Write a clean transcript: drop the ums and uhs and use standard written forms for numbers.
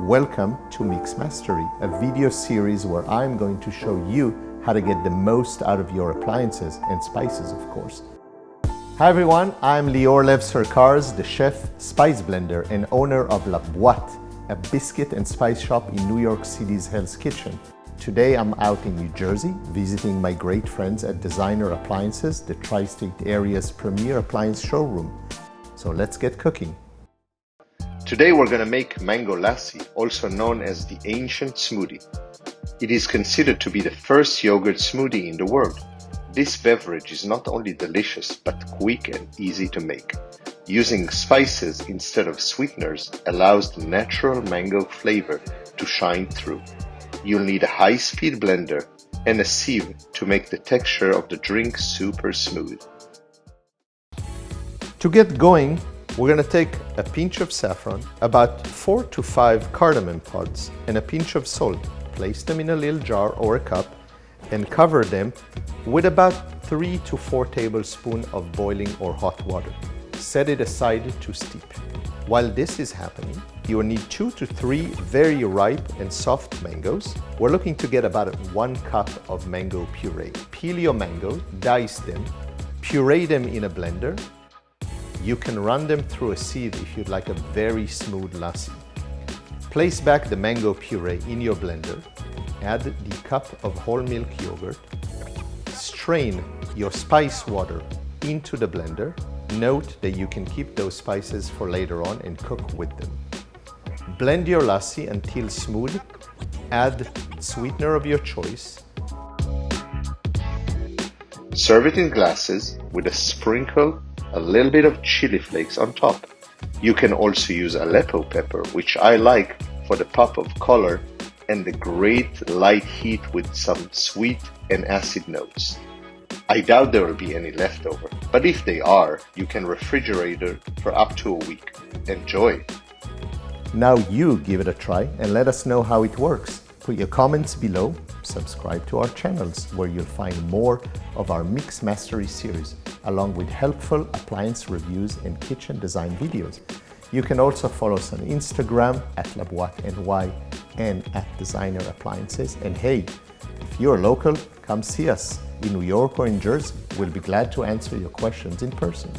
Welcome to Mix Mastery, a video series where I'm going to show you how to get the most out of your appliances and spices, of course. Hi everyone, I'm Lior Sarkars, the chef, spice blender, and owner of La Boîte, a biscuit and spice shop in New York City's Hell's Kitchen. Today I'm out in New Jersey, visiting my great friends at Designer Appliances, the tri-state area's premier appliance showroom. So let's get cooking. Today we're going to make Mango Lassi, also known as the ancient smoothie. It is considered to be the first yogurt smoothie in the world. This beverage is not only delicious, but quick and easy to make. Using spices instead of sweeteners allows the natural mango flavor to shine through. You'll need a high-speed blender and a sieve to make the texture of the drink super smooth. To get going, we're going to take a pinch of saffron, about 4 to 5 cardamom pods, and a pinch of salt. Place them in a little jar or a cup and cover them with about 3 to 4 tablespoons of boiling or hot water. Set it aside to steep. While this is happening, you will need 2 to 3 very ripe and soft mangoes. We're looking to get about 1 cup of mango puree. Peel your mango, dice them, puree them in a blender. You can run them through a sieve if you'd like a very smooth lassi. Place back the mango puree in your blender. Add the cup of whole milk yogurt. Strain your spice water into the blender. Note that you can keep those spices for later on and cook with them. Blend your lassi until smooth. Add sweetener of your choice. Serve it in glasses with a little bit of chili flakes on top. You can also use Aleppo pepper, which I like for the pop of color and the great light heat with some sweet and acid notes. I doubt there will be any leftover, but if they are, you can refrigerate it for up to a week. Enjoy! Now you give it a try and let us know how it works. Put your comments below, subscribe to our channels where you'll find more of our Mix Mastery series, along with helpful appliance reviews and kitchen design videos. You can also follow us on Instagram at La Boîte NY and at Designer Appliances. And hey, if you're local, come see us in New York or in Jersey. We'll be glad to answer your questions in person.